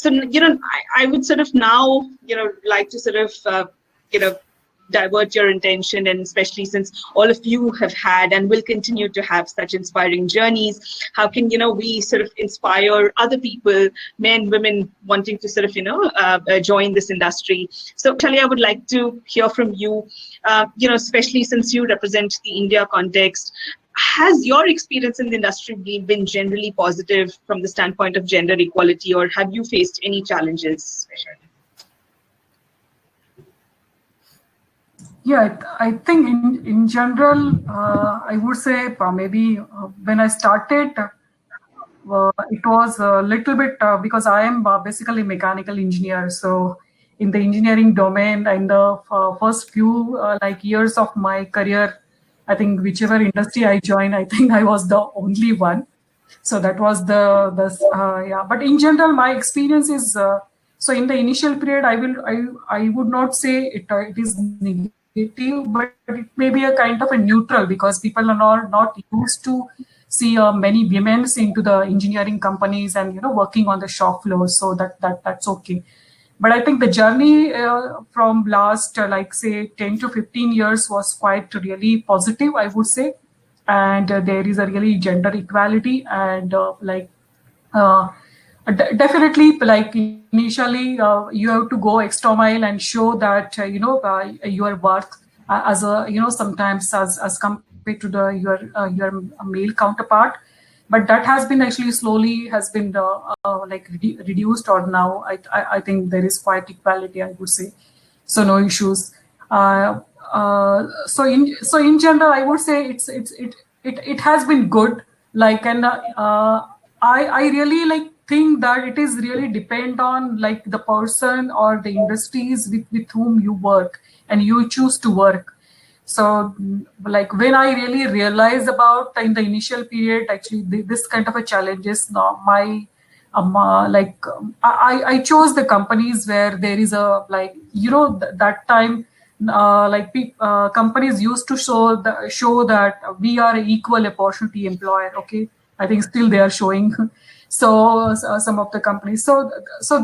So, I would sort of now, like to sort of, divert your intention, and especially since all of you have had and will continue to have such inspiring journeys, how can, we sort of inspire other people, men, women, wanting to sort of, join this industry? So, Vaishali, I would like to hear from you, especially since you represent the India context. Has your experience in the industry been generally positive from the standpoint of gender equality, or have you faced any challenges, Vaishali? Yeah, I think in general, I would say maybe when I started, it was a little bit because I am basically mechanical engineer. So in the engineering domain, in the first few years of my career, I think whichever industry I joined, I think I was the only one. So that was yeah. But in general, my experience is so in the initial period, I would not say it is negative, but it may be a kind of a neutral, because people are not used to see many women into the engineering companies and working on the shop floor. So that's okay. But I think the journey from last say 10 to 15 years was quite really positive, I would say. And there is a really gender equality, and definitely, like initially you have to go extra mile and show that your worth as a sometimes as compared to your male counterpart. But that has been actually slowly has been reduced, or now I think there is quite equality, I would say. So no issues. So in general, I would say it has been good. And I really think that it is really depend on the person or the industries with whom you work and you choose to work. So when I really realized about in the initial period, actually this kind of a challenge is my I chose the companies where there is a that time companies used to show that we are an equal opportunity employer. Okay, I think still they are showing. So some of the companies. So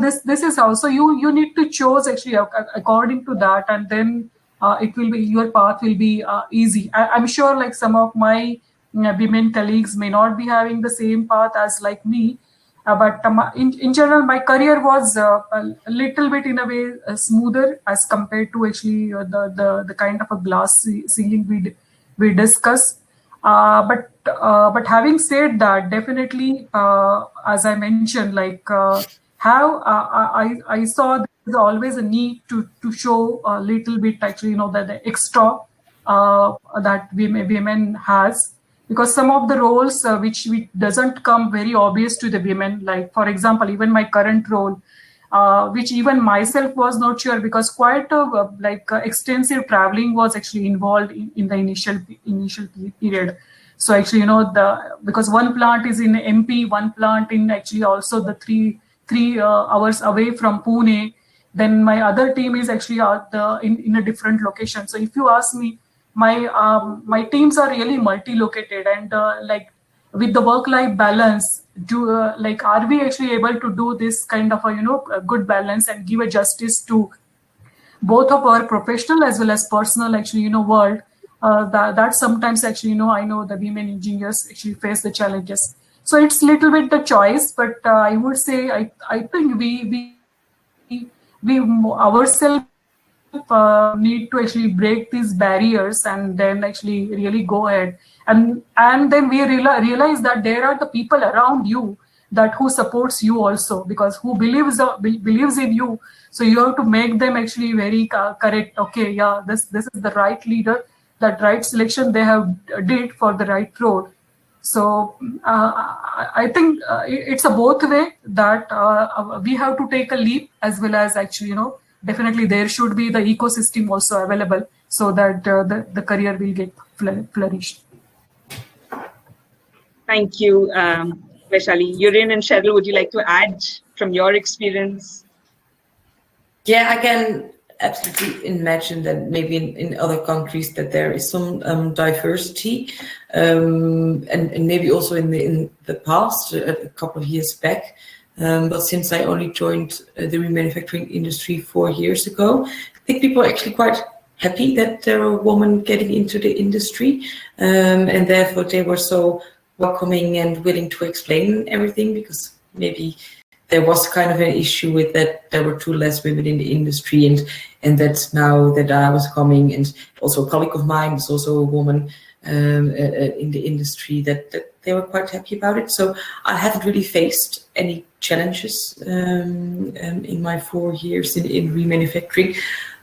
this is how. So you need to choose actually according to that, and then it will be your path will be easy. I'm sure some of my women colleagues may not be having the same path as like me. But in general, my career was a little bit in a way smoother as compared to actually the kind of a glass ceiling we discuss. But having said that, definitely, as I mentioned, how I saw there's always a need to show a little bit actually the extra that women has. Because some of the roles which doesn't come very obvious to the women, like for example, even my current role, which even myself was not sure, because quite a extensive traveling was actually involved in the initial period. So actually, because one plant is in MP, one plant in actually also the three hours away from Pune. Then my other team is actually in a different location. So if you ask me, my teams are really multi-located, and with the work-life balance, are we actually able to do this kind of a good balance and give a justice to both of our professional as well as personal actually world? That sometimes actually I know the women engineers actually face the challenges. So it's little bit the choice, but I would say I think we ourselves need to actually break these barriers and then actually really go ahead, and then we realize that there are the people around you that who supports you also, because who believes in you. So you have to make them actually very correct. Okay, yeah, this is the right leader, that right selection they have did for the right role. So I think it's a both way that we have to take a leap, as well as actually definitely there should be the ecosystem also available, so that the career will get flourished. Thank you, Vaishali. Yorien and Cheryl, would you like to add from your experience? Yeah, I can absolutely imagine that maybe in other countries that there is some diversity, and maybe also in the past, a couple of years back, But since I only joined the remanufacturing industry 4 years ago, I think people are actually quite happy that there are a woman getting into the industry, and therefore they were so welcoming and willing to explain everything, because maybe there was kind of an issue with that there were too less women in the industry, and that now that I was coming, and also a colleague of mine is also a woman in the industry, that they were quite happy about it. So I haven't really faced any challenges in my 4 years in remanufacturing,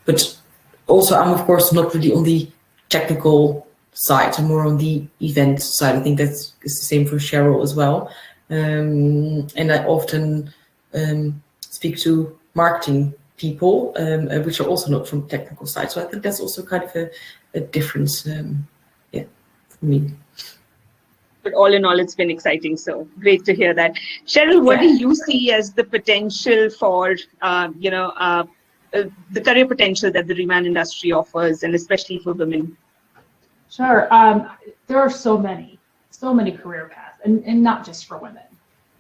but also I'm of course not really on the technical side. I'm more on the event side. I think that's the same for Cheryl as well. And I often speak to marketing people, which are also not from the technical side. So I think that's also kind of a difference, for me. But all in all, it's been exciting. So great to hear that. Cheryl, what do you see as the potential for, the career potential that the Reman industry offers, and especially for women? Sure. There are so many career paths, and not just for women.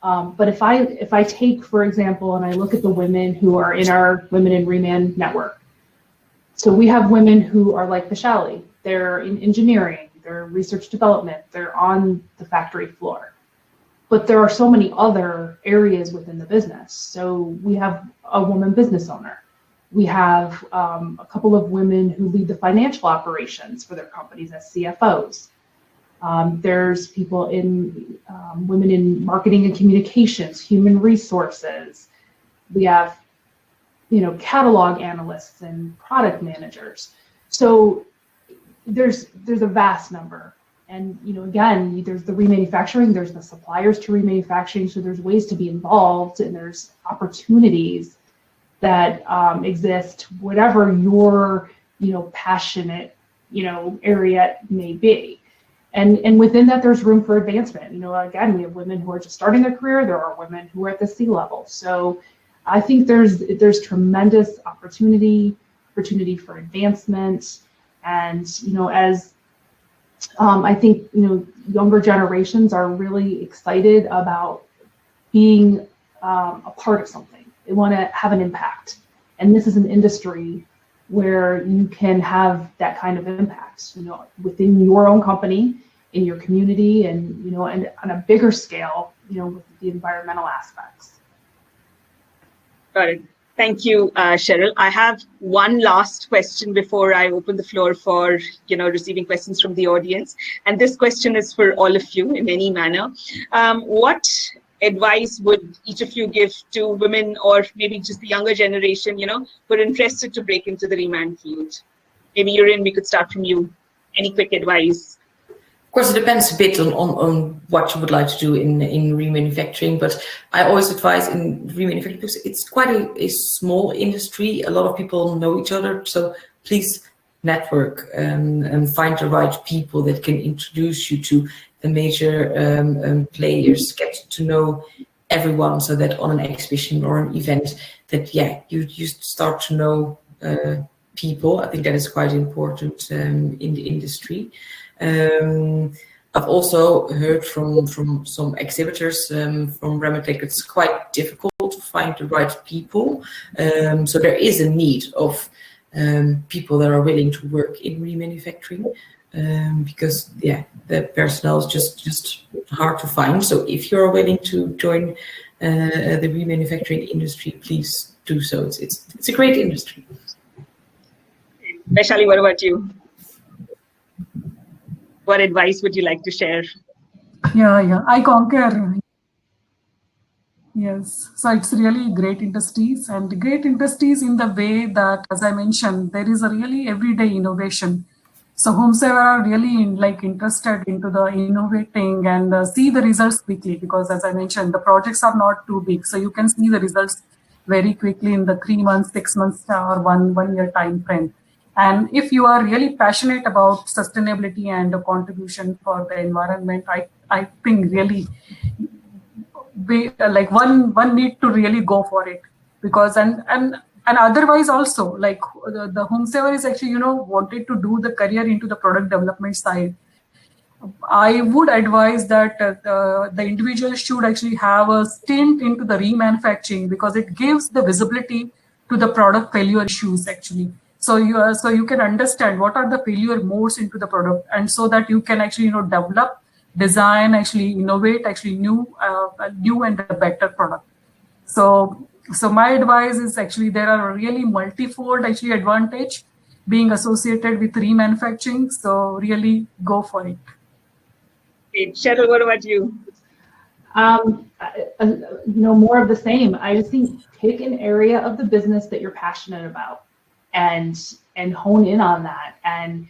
But if I take, for example, and I look at the women who are in our Women in Reman network, so we have women who are like Vaishali. They're in engineering, they're research development, they're on the factory floor. But there are so many other areas within the business. So we have a woman business owner. We have a couple of women who lead the financial operations for their companies as CFOs. There's people in women in marketing and communications, human resources. We have, catalog analysts and product managers. So there's a vast number. And, again, there's the remanufacturing, there's the suppliers to remanufacturing. So there's ways to be involved, and there's opportunities that exist, whatever your, passionate, area may be. And within that, there's room for advancement. Again, we have women who are just starting their career. There are women who are at the C level. So I think there's tremendous opportunity for advancement. And, as I think, younger generations are really excited about being a part of something. They want to have an impact. And this is an industry where you can have that kind of impact, within your own company, in your community, and, and on a bigger scale, with the environmental aspects. Got it. Thank you, Cheryl. I have one last question before I open the floor for, receiving questions from the audience. And this question is for all of you in any manner. What advice would each of you give to women, or maybe just the younger generation, who are interested to break into the Reman field? Maybe Yorien, we could start from you. Any quick advice? Of course, it depends a bit on what you would like to do in remanufacturing, but I always advise in remanufacturing, because it's quite a small industry. A lot of people know each other, so please network and find the right people that can introduce you to the major players. Get to know everyone, so that on an exhibition or an event, that you start to know people. I think that is quite important in the industry. I've also heard from some exhibitors from Rematec, it's quite difficult to find the right people. So there is a need of people that are willing to work in remanufacturing, because the personnel is just hard to find. So if you're willing to join the remanufacturing industry, please do so. It's a great industry. Vaishali, what about you? What advice would you like to share? Yeah, I concur. Yes, so it's really great industries, and great industries in the way that, as I mentioned, there is a really everyday innovation. So whomsoever are really interested into the innovating and see the results quickly, because as I mentioned, the projects are not too big, so you can see the results very quickly in the 3 months, 6 months, or one year time frame. And if you are really passionate about sustainability and the contribution for the environment, I think really one need to really go for it, because and otherwise also, the whomsoever is actually wanted to do the career into the product development side, I would advise that the individual should actually have a stint into the remanufacturing, because it gives the visibility to the product failure issues actually. So you can understand what are the failure modes into the product, and so that you can actually develop, design, actually innovate, actually new and a better product. So my advice is actually there are really multifold actually advantage being associated with remanufacturing. So really go for it. Cheryl, what about you? More of the same. I just think pick an area of the business that you're passionate about and hone in on that. And,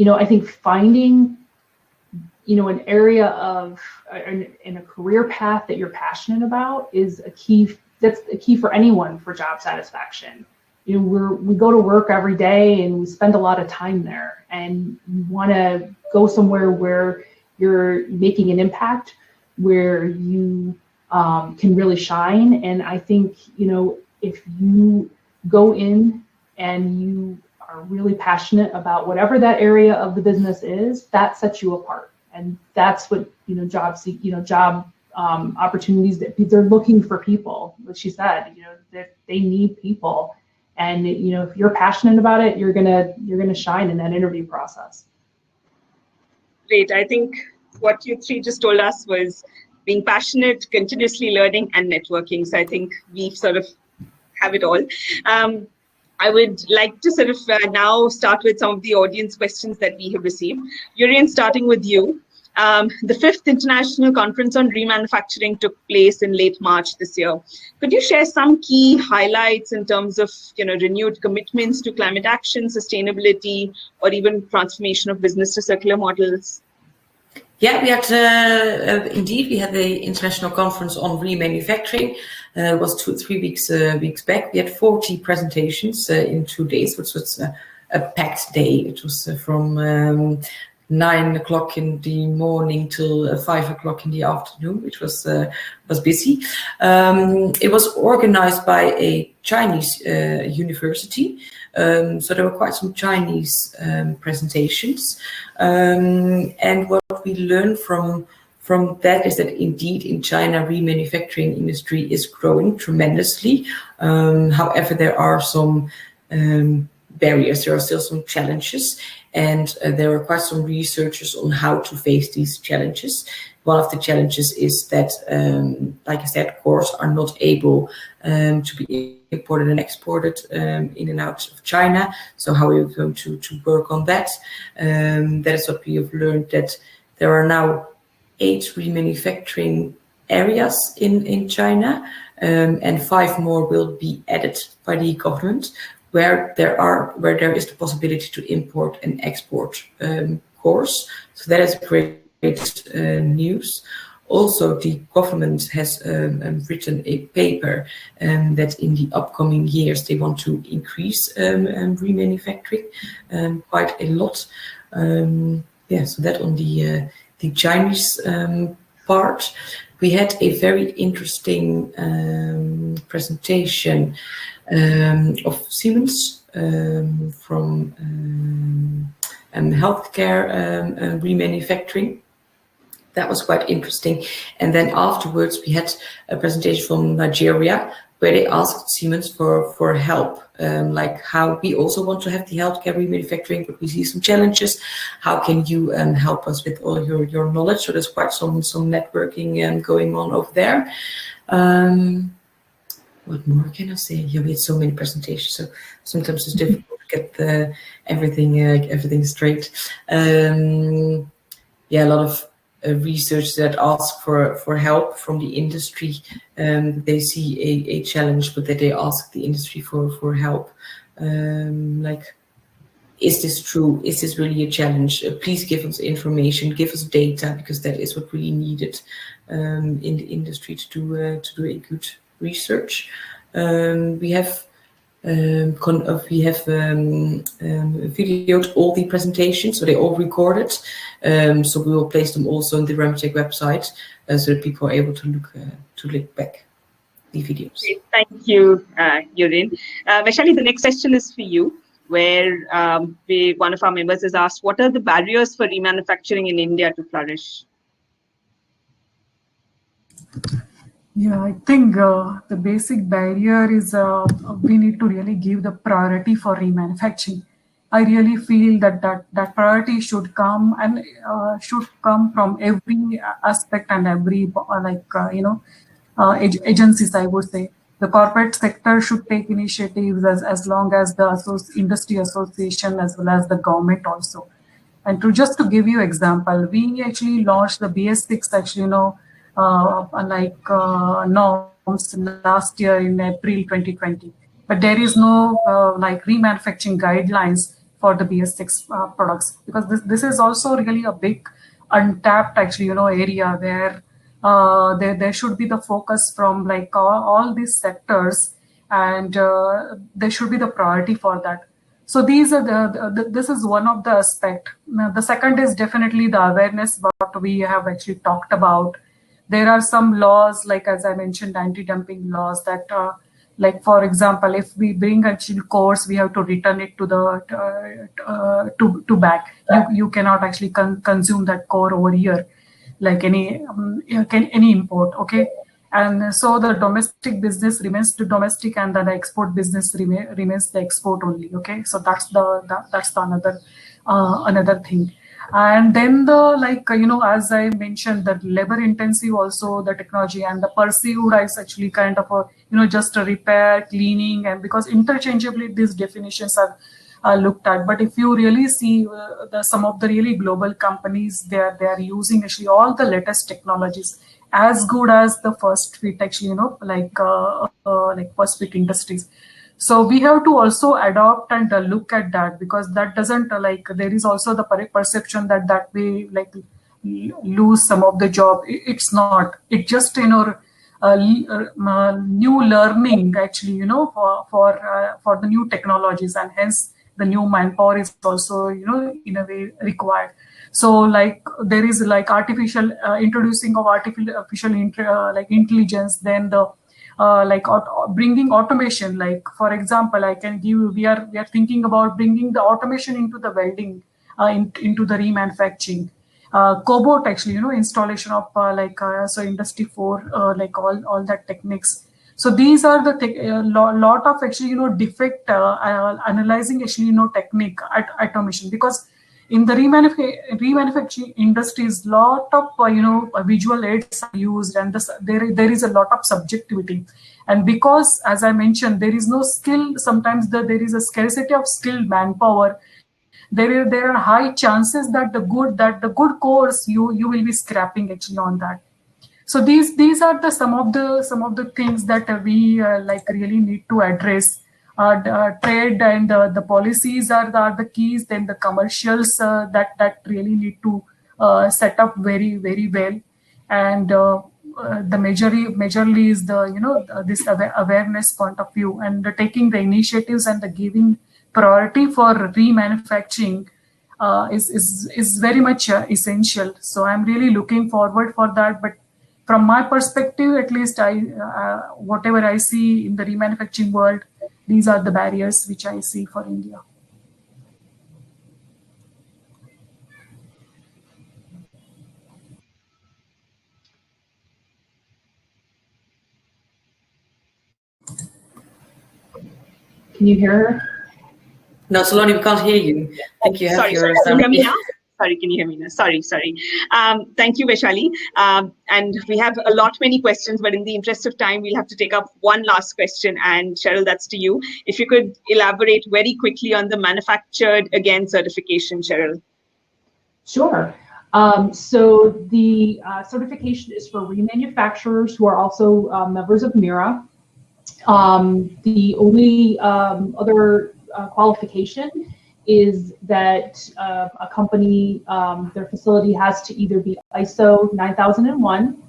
I think finding, an area of in a career path that you're passionate about is a key. That's a key for anyone for job satisfaction. We go to work every day and we spend a lot of time there, and you want to go somewhere where you're making an impact, where you can really shine. And I think, if you go in and you are really passionate about whatever that area of the business is, that sets you apart. And that's what, job opportunities, that they're looking for people. Like she said, that they need people. And, if you're passionate about it, you're gonna shine in that interview process. Great. I think what you three just told us was being passionate, continuously learning, and networking. So I think we sort of have it all. I would like to sort of now start with some of the audience questions that we have received. Yorien, starting with you. The 5th International Conference on Remanufacturing took place in late March this year. Could you share some key highlights in terms of renewed commitments to climate action, sustainability, or even transformation of business to circular models? Yeah, we had indeed the International Conference on Remanufacturing. It was 3 weeks back. We had 40 presentations in 2 days, which was a packed day. It was from 9 o'clock in the morning till 5 o'clock in the afternoon, which was busy. It was organized by a Chinese university, so there were quite some Chinese presentations. And what we learned from that is that indeed in China, remanufacturing industry is growing tremendously. However, there are some barriers, there are still some challenges, and there are quite some researchers on how to face these challenges. One of the challenges is that, like I said, cores are not able to be imported and exported in and out of China. So how are we going to work on that? That is what we have learned, that there are now 8 remanufacturing areas in China, and 5 more will be added by the government, where there is the possibility to import and export cores. So that is great news. Also, the government has written a paper that in the upcoming years they want to increase remanufacturing quite a lot. So that on the Chinese part. We had a very interesting presentation of Siemens from healthcare remanufacturing. That was quite interesting. And then afterwards, we had a presentation from Nigeria, where they asked Siemens for help, like how we also want to have the healthcare remanufacturing, but we see some challenges. How can you help us with all your knowledge? So there's quite some networking going on over there. What more can I say? Yeah, we had so many presentations, so sometimes it's difficult to get everything straight. A lot of research that ask for help from the industry. They see a challenge, but that they ask the industry for help. Like, is this true? Is this really a challenge? Please give us information, give us data, because that is what really needed in the industry to do a good research. We have videoed all the presentations, so they all recorded. So we will place them also on the Ramatec website, so that people are able to look back the videos. Great. Thank you, Yorien. Vaishali, the next question is for you. where one of our members has asked, what are the barriers for remanufacturing in India to flourish? Yeah, I think the basic barrier is we need to really give the priority for remanufacturing. I really feel that priority should come and should come from every aspect and every agencies, I would say. The corporate sector should take initiatives as long as the industry association as well as the government also. And just to give you example, we actually launched the BS6 actually, norms last year in April 2020. But there is no remanufacturing guidelines for the BS6 products, because this is also really a big untapped actually area where there should be the focus from all these sectors, and there should be the priority for that. So these are this is one of the aspect. Now, the second is definitely the awareness what we have actually talked about. There are some laws, like as I mentioned, anti-dumping laws that, for example, if we bring actually course, we have to return it to the to back. You cannot actually consume that core over here, like any import. Okay. And so the domestic business remains the domestic, and then the export business remains the export only. Okay, so that's the another thing. And then the as I mentioned, that labor intensive also the technology, and the perceived as actually kind of a just a repair, cleaning, and because interchangeably these definitions are looked at. But if you really see some of the really global companies, they are using actually all the latest technologies, as good as the first fit actually, like first fit industries. So we have to also adopt and look at that, because that doesn't there is also the perception that we lose some of the job. It's not. It just new learning actually for the new technologies, and hence the new manpower is also in a way required. So there is artificial introducing of artificial intelligence, then the bringing automation. For example, I can give, we are thinking about bringing the automation into the welding, into the remanufacturing. Cobot actually, installation of so industry 4, all that techniques. So these are the lot of actually defect analyzing actually technique at automation, because in the remanufacturing industries, lot of visual aids are used, and there is a lot of subjectivity. And because, as I mentioned, there is no skill. Sometimes there is a scarcity of skilled manpower. There are high chances that the good course you will be scrapping actually on that. So these are the some of the things that we really need to address. Trade and the policies are the keys. Then the commercials that really need to set up very, very well. And the majorly is the this awareness point of view, and taking the initiatives and the giving priority for remanufacturing is very much essential. So I'm really looking forward for that. But from my perspective, at least, whatever I see in the remanufacturing world, these are the barriers which I see for India. Can you hear her? No, Saloni, we can't hear you. I think you have your can you hear me now? Sorry, can you hear me now? Sorry. Thank you, Vaishali. And we have many questions, but in the interest of time, we'll have to take up one last question. And Cheryl, that's to you. If you could elaborate very quickly on the manufactured again certification, Cheryl. Sure. So the certification is for remanufacturers who are also members of MERA. The only other qualification is that a company, their facility has to either be ISO 9001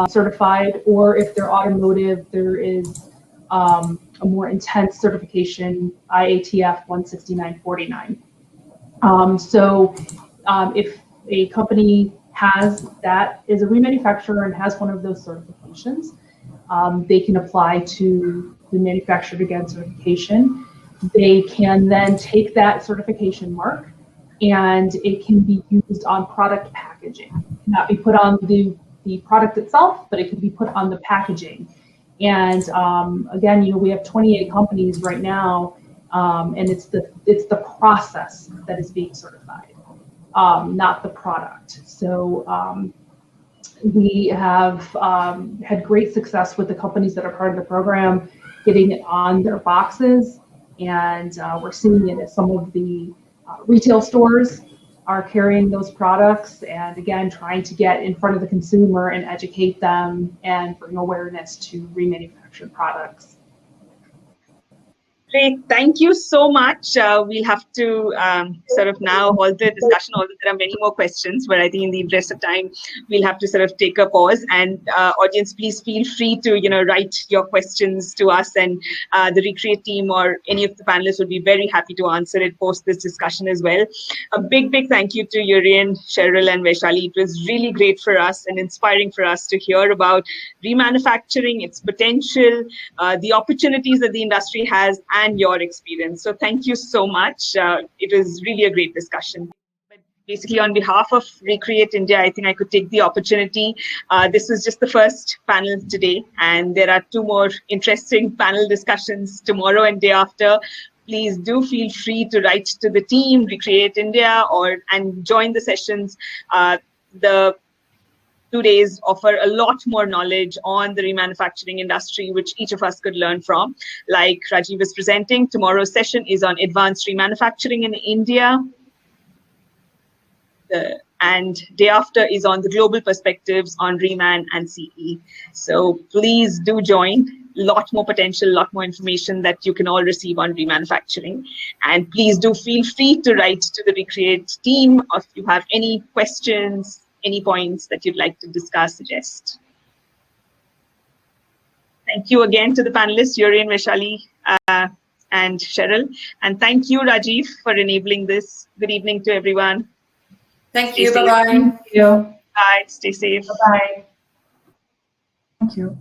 certified, or if they're automotive, there is a more intense certification, IATF 16949. So if a company has that, is a remanufacturer and has one of those certifications, they can apply to the manufactured again certification. they can then take that certification mark and it can be used on product packaging. It cannot be put on the product itself, but it could be put on the packaging. And again, you know, we have 28 companies right now, and it's the process that is being certified, not the product. So we have had great success with the companies that are part of the program, getting it on their boxes, and we're seeing it at some of the retail stores are carrying those products, and again, trying to get in front of the consumer and educate them and bring awareness to remanufactured products. Great, thank you so much. We'll have to sort of now halt the discussion, although there are many more questions, but I think in the interest of time, we'll have to sort of take a pause. And audience, please feel free to, you know, write your questions to us, and the Recreate team or any of the panelists would be very happy to answer it post this discussion as well. A big thank you to Yorien, Cheryl, and Vaishali. It was really great for us and inspiring for us to hear about remanufacturing, its potential, the opportunities that the industry has, and your experience. So thank you so much. It was really a great discussion. But basically, on behalf of Recreate India, I think I could take the opportunity. This was just the first panel today, and there are 2 more interesting panel discussions tomorrow and day after. Please do feel free to write to the team, Recreate India, and join the sessions. The 2 days offer a lot more knowledge on the remanufacturing industry, which each of us could learn from. Like Rajiv is presenting, tomorrow's session is on advanced remanufacturing in India. And day after is on the global perspectives on Reman and CE. So please do join. Lot more potential, lot more information that you can all receive on remanufacturing. And please do feel free to write to the Recreate team if you have any questions, any points that you'd like to discuss, suggest. Thank you again to the panelists, Yorien, Vaishali, and Cheryl. And thank you, Rajiv, for enabling this. Good evening to everyone. Thank you. Bye-bye. Thank you. Bye. Stay safe. Bye-bye. Thank you.